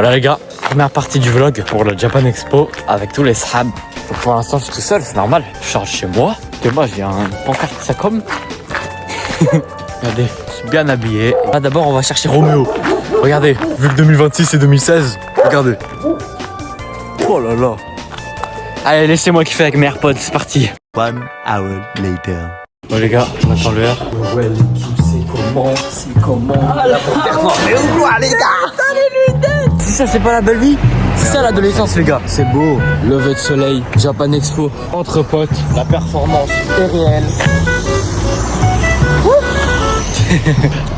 Voilà les gars, première partie du vlog pour le Japan Expo avec tous les sahab. Pour l'instant je suis tout seul, c'est normal. Je charge chez moi. Et moi j'ai un pancarte Sacom. Regardez, je suis bien habillé. Là d'abord on va chercher Roméo. Regardez, vu que 2026 et 2016, regardez. Oh là là. Allez, laissez-moi kiffer avec mes AirPods, c'est parti. 1 hour later. Bon les gars, on attend l'heure. Ouais l'équipe c'est comment la performance. Mais où quoi les gars? T'as les lunettes. Si ça c'est pas la belle vie, c'est ça l'adolescence les gars. C'est beau, lever de soleil, Japan Expo, entre potes, la performance est réelle.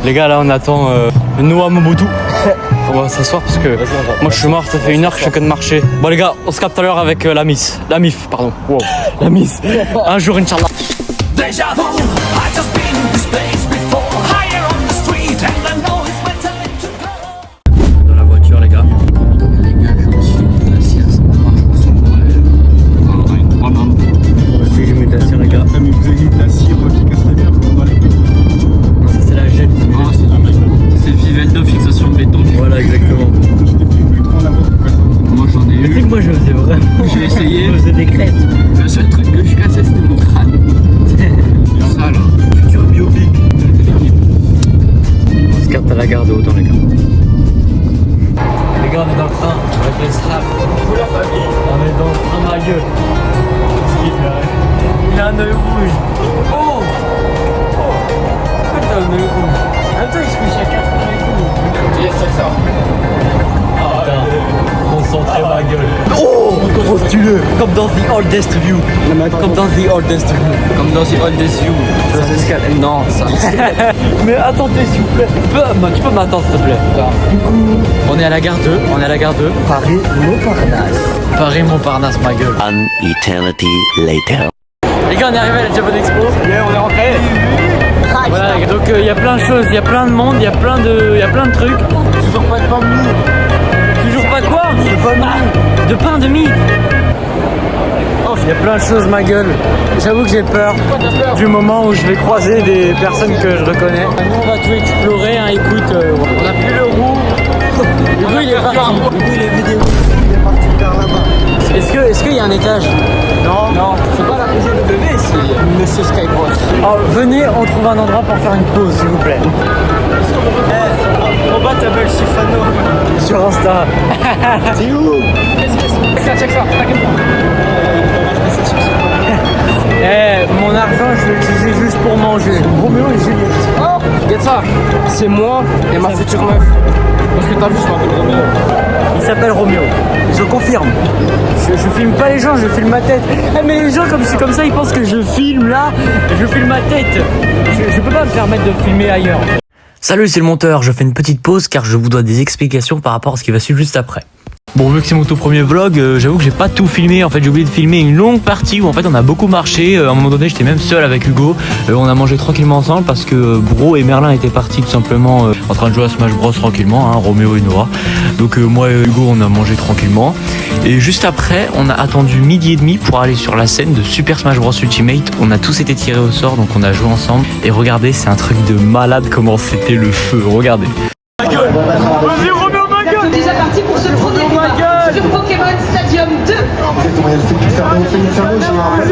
Les gars là on attend Noah Mobutu. On va s'asseoir parce que moi je suis mort, ça fait 1 heure que je fais que de marcher. Bon les gars, on se capte tout à l'heure avec la Miss. La MIF, pardon. Wow. La Miss. Un jour Inch'Allah. Dans la voiture les gars. Les gars, je me suis mis la sieste. Moi aussi j'ai mis de la cire les gars. Mais vous avez mis de la cire qui casse la bière pour emballer. Non ça c'est la gel. Ah c'est la même. C'est Vivaldo fixation béton. Voilà exactement. Moi j'en ai Mais tu sais que moi je faisais vraiment. J'ai essayé. Je faisais des crêpes. Le seul truc que je cassais c'était mon crâne. Ça là. Futur biopic. On se capte à la gare de Haut dans les gars. Les gars on est dans le train avec les straps. Pour la famille. On est dans le train ma gueule. Il a un œil rouge. Oh. Pourquoi t'as un œil rouge? En même temps il se couche à 4 heures et tout. Yes, c'est ça. Concentré ma gueule. Oh, trop stylé. Comme dans The Oldest View. Comme dans The Oldest View. Comme dans The Oldest View. Non, ça. Mais attendez s'il vous plaît. Tu peux m'attendre s'il te plaît. On est à la gare 2. Paris-Montparnasse. Paris-Montparnasse ma gueule. An eternity later. Les gars on est arrivé à la Japan Expo. On est rentré. Voilà, donc il y a plein de choses, il y a plein de monde, il y a plein de trucs. Toujours pas de pain de mie. Toujours pas quoi? De pain de mie. Oh, il y a plein de choses ma gueule. J'avoue que j'ai peur du moment où je vais croiser des personnes que je reconnais. Nous on va tout explorer, hein. Écoute, on a plus le roux. Le goût il est parti. Le goût il est vidéo. Il est parti vers là-bas. Est-ce qu'il y a un étage? Non. C'est pas la PGW, c'est Monsieur Skywalk. Alors venez, on trouve un endroit pour faire une pause s'il vous plaît. Robot t'appelle Chifano. Sur Insta. C'est où? Check ça. Mon argent je vais l'utiliser juste pour manger. Roméo et Juliette. Oh, regarde ça. C'est moi et ma future meuf. Parce que t'as vu, je m'appelle Roméo. Il s'appelle Roméo. Je confirme. Je filme pas les gens, je filme ma tête. Mais les gens comme je suis comme ça, ils pensent que je filme là, je filme ma tête. Je peux pas me permettre de filmer ailleurs. Salut, c'est le monteur. Je fais une petite pause car je vous dois des explications par rapport à ce qui va suivre juste après. Bon, vu que c'est mon tout premier vlog, j'avoue que j'ai pas tout filmé. En fait, j'ai oublié de filmer une longue partie où en fait on a beaucoup marché. À un moment donné, j'étais même seul avec Hugo. On a mangé tranquillement ensemble parce que Bro et Merlin étaient partis tout simplement en train de jouer à Smash Bros tranquillement, hein, Roméo et Noah. Donc moi et Hugo, on a mangé tranquillement. Et juste après, on a attendu 12h30 pour aller sur la scène de Super Smash Bros Ultimate. On a tous été tirés au sort, donc on a joué ensemble. Et regardez, c'est un truc de malade comment c'était le feu. Regardez. Vas-y, Roméo, ma gueule! Déjà parti pour ce premier débat sur Pokémon Stadium 2. Exactement, il y a le Féliferno, j'ai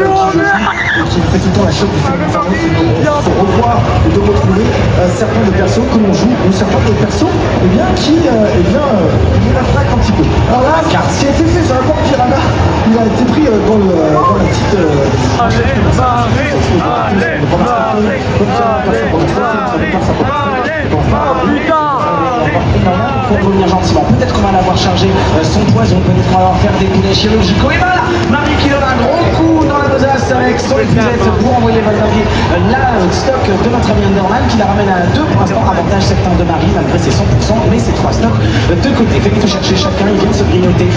un frère qui fait tout le temps la choc du Féliferno, c'est de revoir et de retrouver certains des persos que l'on joue, ou certains des persos qui nous attraquent un petit peu. Alors là, ce qui a été fait sur un port Piranha, il a été pris dans la petite... Pour revenir gentiment, peut-être qu'on va l'avoir chargé son poison, peut-être qu'on va faire des poulets chirurgicaux. Et voilà, Marie qui donne un gros coup dans la besace avec son épuisette pour envoyer Valverde la stock de notre ami Underman qui la ramène à 2 pour l'instant, avantage certain de Marie malgré ses 100%, mais ces 3 stocks de côté. Fait qu'il faut chercher chacun, il vient se grignoter.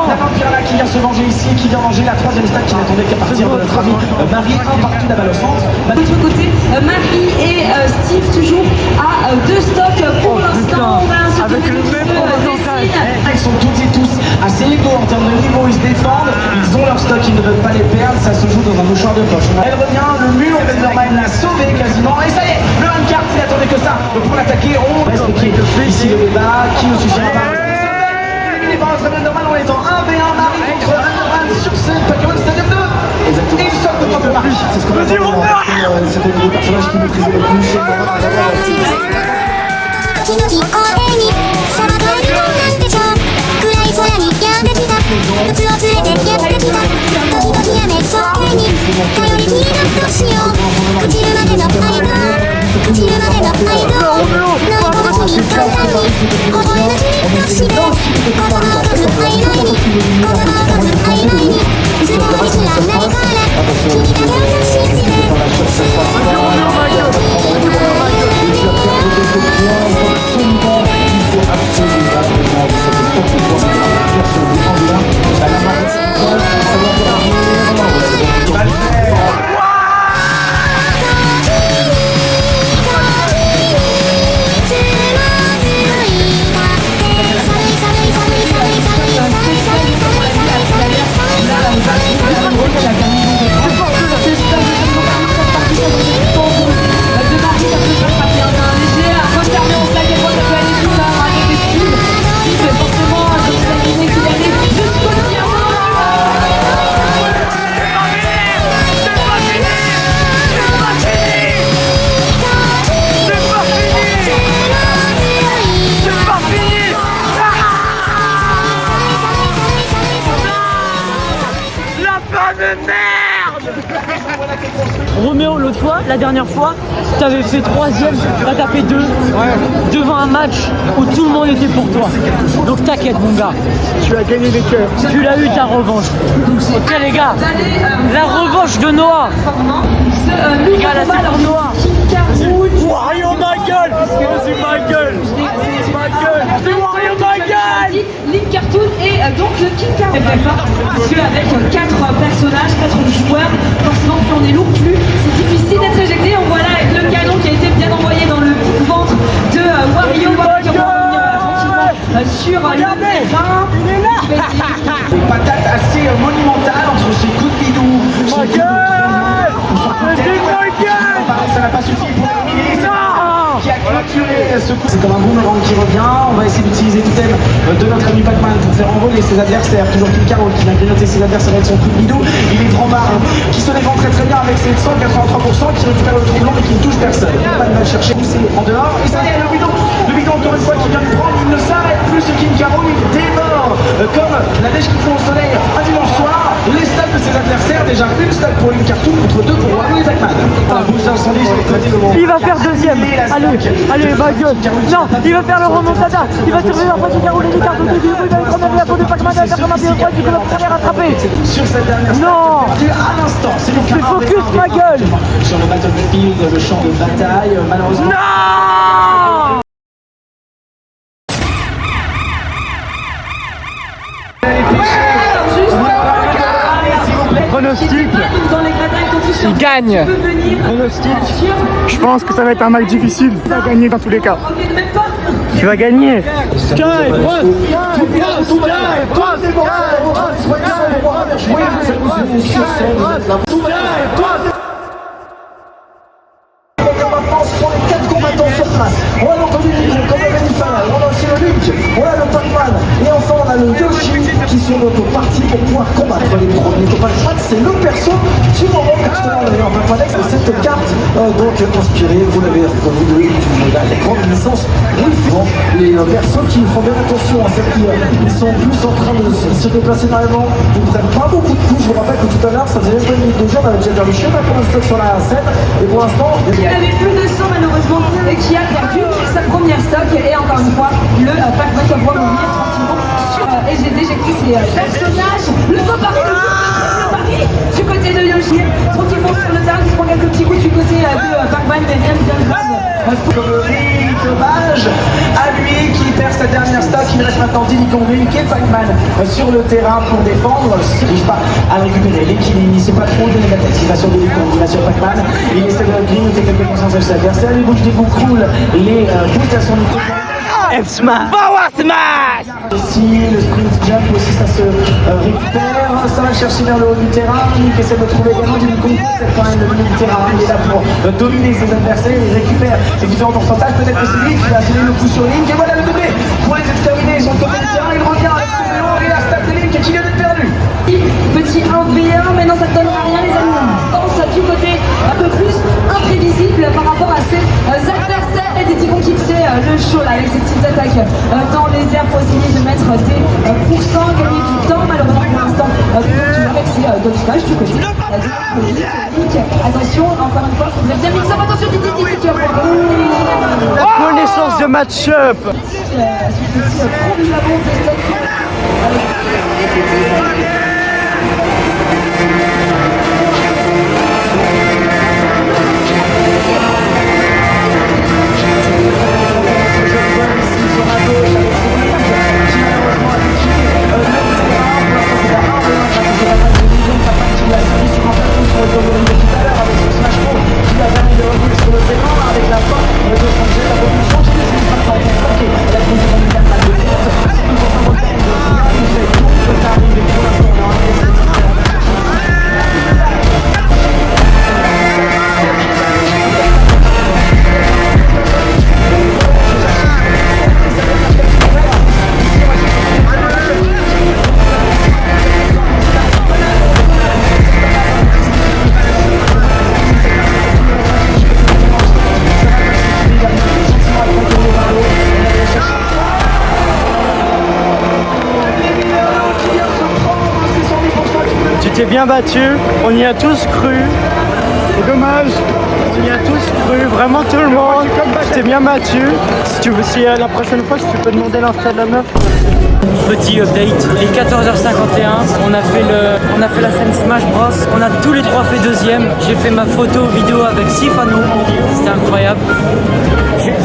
La vampire là qui vient se venger ici, qui vient manger la 3e stack qui n'attendait qu'à partir de notre ami Marie, un partout, la balle au centre. De l'autre côté, Marie et Steve toujours à 2 stocks pour l'instant. Avec le même Ils sont toutes et tous assez égaux en termes de niveau, ils se défendent, ils ont leur stock, ils ne veulent pas les perdre, ça se joue dans un mouchoir de poche. Elle revient, le mur, Enderman l'a sauvé quasiment, et ça y est, le handcart, il attendait que ça pour l'attaquer, on reste ici le débat, qui ne suffira pas. Vas-y, mon père. C'était le personnage qui maîtrisait le plus. 時々公園に砂漠は日本なんでしょう暗い空にやんできた靴を連れてやってきた時々雨そうに頼りになどうしよう朽ちるまでの愛が朽ちるまでの愛が飲み込む日簡単に覚えなふりとして言葉を書く愛の意味言葉を書く愛の意味辛い知らないから君だけを信じて Roméo, l'autre fois, la dernière fois, t'avais fait 3ème, là t'as fait 2, devant un match où tout le monde était pour toi. Donc t'inquiète mon gars, tu as gagné des cœurs. Tu l'as eu ta revanche. Ok les gars, la revanche de Noah. Les gars, là c'est pour Noah. Wario Michael. C'est Michael. C'est Wario Michael. Link Cartoon et donc le King Cartoon. Parce qu'avec 4 personnages, 4 joueurs, forcément plus on est lourd, plus c'est difficile d'être éjecté. On voit là avec le canon qui a été bien envoyé dans le ventre de Wario. Qui va revenir tranquillement sur le terrain. Des patates assez monumentales entre ses coups de bidou, son coup de ça n'a pas suffi pour éliminer qui a clôturé ce coup. C'est comme un boomerang qui revient. On va essayer d'utiliser le thème de notre ami Pac-Man pour faire envoler ses adversaires. Toujours King Carol qui vient grignoter ses adversaires avec son coup de bidou. Il est grand marin qui se défend très très bien avec ses 183% qui récupère le trou blanc et qui ne touche personne. Pac-Man va le chercher, pousser en dehors. Et ça y est, le bidon encore une fois qui vient de prendre. Il ne s'arrête plus ce King Carol. Il dévore comme la neige qui fond au soleil un dimanche soir. Les stacks de ses adversaires. Déjà une stack pour une cartoon contre 2 pour Wario et Pac-Man. La bouche d'incendie sur le côté de Il va faire 2ème. Allez, ma gueule. Non, il va faire le remontada. Il va surveiller la pointe de Carole et les cartes de début. Il va prendre la peau de Pac-Man. Il va faire comme un pied du coup la première attrapée. Sur cette dernière non. À l'instant, c'est le focus, ma gueule. Sur le battlefield, le champ de bataille, malheureusement. Non. Pronostic, il gagne. Pronostic, je pense que ça va être un match difficile. Il va gagner dans tous les cas. Tu vas gagner. Ce sont les 4 combattants sur place. On a l'entendu comme le Benifal, on a aussi le Link, on a le Pac-Man et enfin on a le Yoshi qui sont donc partis pour pouvoir combattre les premiers. Pac-Man, c'est le perso du moment que tout à l'heure on avait en Pac-Man. Cette carte donc inspirée, vous l'avez reconnu, de la grande licence Wolf. Les persos qui font bien attention à celles qui sont plus en train de se déplacer dans les vents, ils ne prennent pas beaucoup de coups. Je vous rappelle que tout à l'heure ça faisait même pas une minute de jeu, on avait déjà perdu chez pour le stock sur la scène et pour l'instant il avait plus de 100 malheureusement et qui a perdu sa première stock et encore une fois le Pac-Man qui va pouvoir revenir tranquillement sur et j'ai déjecté ses personnages, le faux pari, le pari du côté de Yoshi, tranquillement sur le terrain qui se prend quelques petits coups du côté de Pac-Man mais rien de bien grave. Hommage à lui qui perd sa dernière stock. Il reste maintenant Diddy Kong Link et Pac-Man sur le terrain pour défendre. Il n'arrive pas à récupérer l'équilibre. Il ne sait pas trop donner la tête. Il va sur Diddy Kong, il va sur Pac-Man. Il essaie de grignoter quelques consciences de ses adversaires. Les bouches des bouts croulent. Les bouches à son micro. F-Smash. Power Smash. Ici, le sprint jump aussi, ça se récupère. Ça va chercher vers le haut du terrain. Link essaie de trouver également Diddy Kong. C'est quand même le milieu du terrain. Il est là pour dominer ses adversaires. Il récupère ses différents pourcentages. Peut-être que c'est lui qui va assurer le coup sur Link. Et voilà le doublé pour les exterminer. Ils sont côté du terrain. Il revient avec son vélo et la stat de Link qui vient d'être perdu. Petit 1v1, mais non, ça ne donne rien les amis. Pense du côté rapport à ces adversaires et Diddy Kong qui fait le show là avec ses petites attaques dans les airs pour essayer de mettre des pourcents, gagner du temps. Malheureusement pour l'instant, avec ses Dodge Smash du côté de attention, encore une fois, il faudrait bien mixer. Attention, Diddy qui La connaissance de match-up. Tu t'es bien battu, on y a tous cru. C'est dommage, on y a tous cru, vraiment tout le monde. Tu t'es bien battu. Si tu veux, si la prochaine fois, si tu peux demander l'insta de la meuf. Petit update, il est 14h51, on a fait la scène Smash Bros, on a tous les trois fait deuxième, j'ai fait ma photo vidéo avec Sifano, c'était incroyable.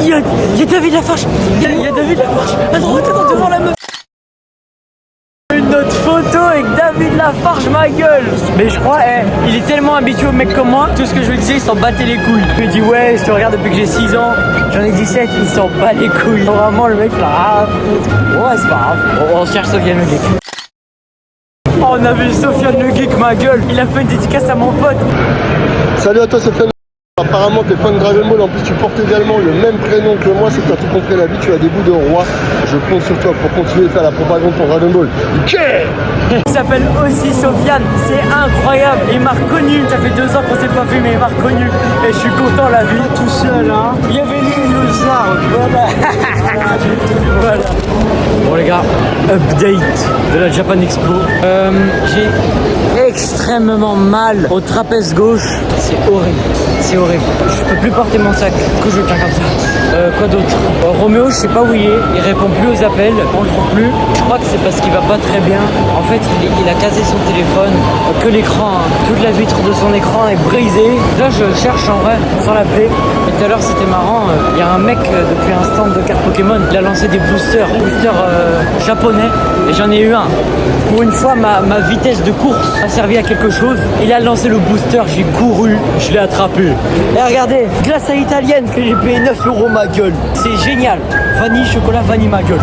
Il y a David Lafarge, il y a David Lafarge, à droite, devant la meuf. Notre photo avec David Lafarge, ma gueule. Mais je crois, il est tellement habitué aux mecs comme moi, tout ce que je lui disais, il s'en battait les couilles. Je lui dis ouais, je te regarde depuis que j'ai 6 ans, j'en ai 17, il s'en bat les couilles. Vraiment le mec là, ouais c'est pas grave, on cherche Sofiane Le Geek. Oh, on a vu Sofiane Le Geek, ma gueule, il a fait une dédicace à mon pote. Salut à toi Sofiane. Apparemment t'es fan de Dragon Ball, en plus tu portes également le même prénom que moi, c'est que t'as tout compris la vie, tu as des bouts de roi. Je compte sur toi pour continuer de faire la propagande pour Dragon Ball. Okay. Il s'appelle aussi Sofiane, c'est incroyable, il m'a reconnu, ça fait 2 ans qu'on s'est pas vu mais il m'a reconnu et je suis content la vie. Tout seul hein. Il y avait lui le zar, voilà. Voilà. Bon les gars, update de la Japan Expo. J'ai extrêmement mal au trapèze gauche, c'est horrible, c'est horrible. Je peux plus porter mon sac, du coup je le tiens comme ça. Quoi d'autre? Roméo, je sais pas où il est, il répond plus aux appels, on le trouve plus. Je crois que c'est parce qu'il va pas très bien. En fait, il a cassé son téléphone, que l'écran, hein. Toute la vitre de son écran est brisée. Là, je cherche en vrai sans l'appeler. Et tout à l'heure, c'était marrant. Il y a un mec depuis un stand de cartes Pokémon, il a lancé des boosters japonais. Et j'en ai eu un. Pour une fois, ma vitesse de course a servi à quelque chose. Il a lancé le booster, j'ai couru, je l'ai attrapé. Et regardez, glace à italienne que j'ai payé 9 € ma gueule. C'est génial. Vanille, chocolat, vanille ma gueule.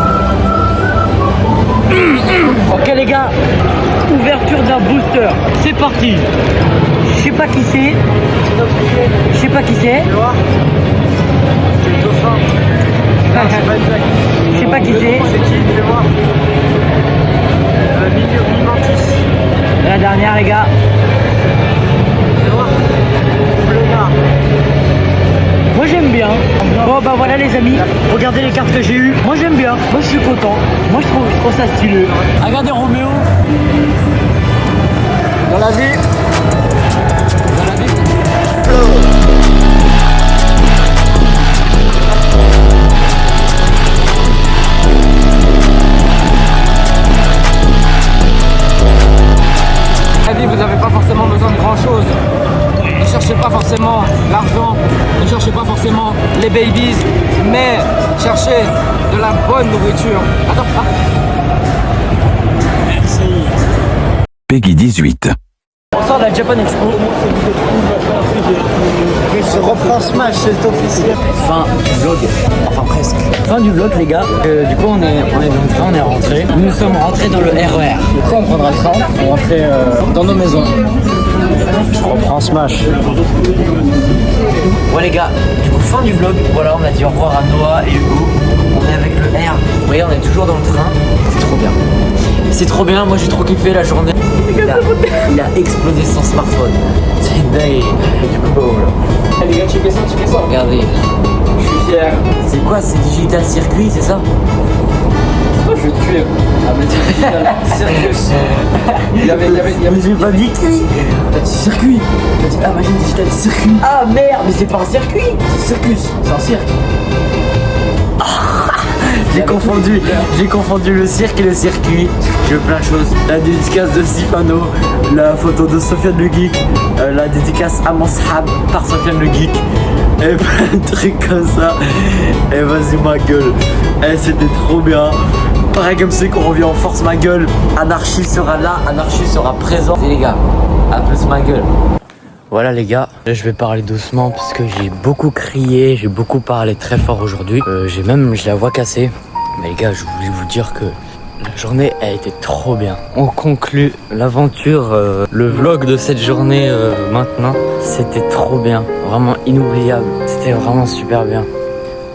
Ok les gars, ouverture d'un booster. C'est parti. Je sais pas qui c'est. Je sais pas qui c'est. Je sais pas qui c'est. C'est qui? Fais voir. Mimantis. La dernière les gars. Fais voir. Blonard. Moi j'aime bien. Bon bah voilà les amis, regardez les cartes que j'ai eues. Moi j'aime bien, moi je suis content. Moi je trouve ça stylé. Regardez Roméo. Dans la vie. Dans la vie. La vie, vous n'avez pas forcément besoin de grand chose. Ne cherchez pas forcément l'argent, ne cherchez pas forcément les babies, mais cherchez de la bonne nourriture. Attends, Merci. Peggy 18. On sort de la Japan Expo. Je reprends Smash, c'est officiel. Fin du vlog, enfin presque. Fin du vlog les gars. Du coup on est dans le train, on est rentré. Nous sommes rentrés dans le RER. Du coup on prendra le train pour rentrer dans nos maisons. Je reprends Smash. Ouais les gars, du coup fin du vlog. Voilà, on a dit au revoir à Noah et Hugo. On est avec le R. Vous voyez, on est toujours dans le train. C'est trop bien. C'est trop bien, moi j'ai trop kiffé la journée. Il a explosé son smartphone. C'est dingue. Et du coup, bah, voilà. Les gars, checkez ça. Regardez. Je suis fier. C'est quoi, c'est Digital Circuit, c'est ça? Moi, je vais te tuer. Ah, mais Digital Circus. Il y avait. Mais j'ai pas dit cuit. T'as dit circuit. T'as dit, ah, imagine Digital Circuit. Ah merde, mais c'est pas un circuit. C'est circus. C'est un cirque. J'ai confondu le cirque et le circuit. Je veux plein de choses. La dédicace de Sifano, la photo de Sofiane le Geek, la dédicace à mon sahab par Sofiane le Geek, et plein de trucs comme ça. Et vas-y ma gueule. Et c'était trop bien. Pareil comme c'est qu'on revient en force ma gueule. Anarchie sera là, Anarchie sera présent. Et les gars, à plus ma gueule. Voilà les gars, là je vais parler doucement parce que j'ai beaucoup crié, j'ai beaucoup parlé très fort aujourd'hui. J'ai la voix cassée. Mais les gars, je voulais vous dire que la journée a été trop bien. On conclut l'aventure, le vlog de cette journée maintenant. C'était trop bien, vraiment inoubliable. C'était vraiment super bien.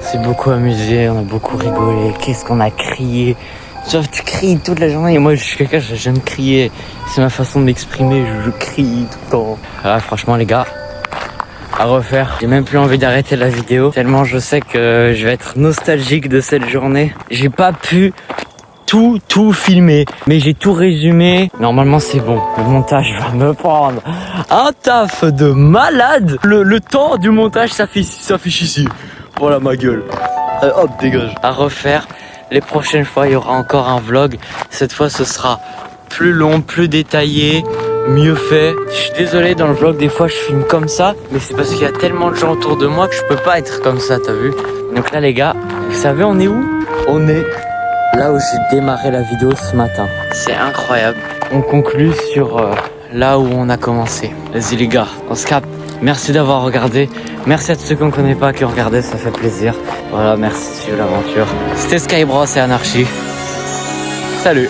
On s'est beaucoup amusé, on a beaucoup rigolé. Qu'est-ce qu'on a crié. Sauf tu cries toute la journée et moi je suis quelqu'un, j'aime crier. C'est ma façon de m'exprimer, je crie tout le temps. Voilà, franchement les gars, à refaire. J'ai même plus envie d'arrêter la vidéo tellement je sais que je vais être nostalgique de cette journée. J'ai pas pu tout filmer, mais j'ai tout résumé. Normalement c'est bon, le montage va me prendre un taf de malade. Le temps du montage s'affiche ici. Voilà ma gueule. Hop, dégage. À refaire. Les prochaines fois, il y aura encore un vlog. Cette fois, ce sera plus long, plus détaillé, mieux fait. Je suis désolé, dans le vlog, des fois, je filme comme ça. Mais c'est parce qu'il y a tellement de gens autour de moi que je peux pas être comme ça, t'as vu? Donc là, les gars, vous savez, on est où? On est là où j'ai démarré la vidéo ce matin. C'est incroyable. On conclut sur là où on a commencé. Vas-y, les gars, on se capte. Merci d'avoir regardé. Merci à tous ceux qu'on ne connaît pas qui ont regardé, ça fait plaisir. Voilà, merci de suivre l'aventure. C'était Skybros et Anarchie. Salut.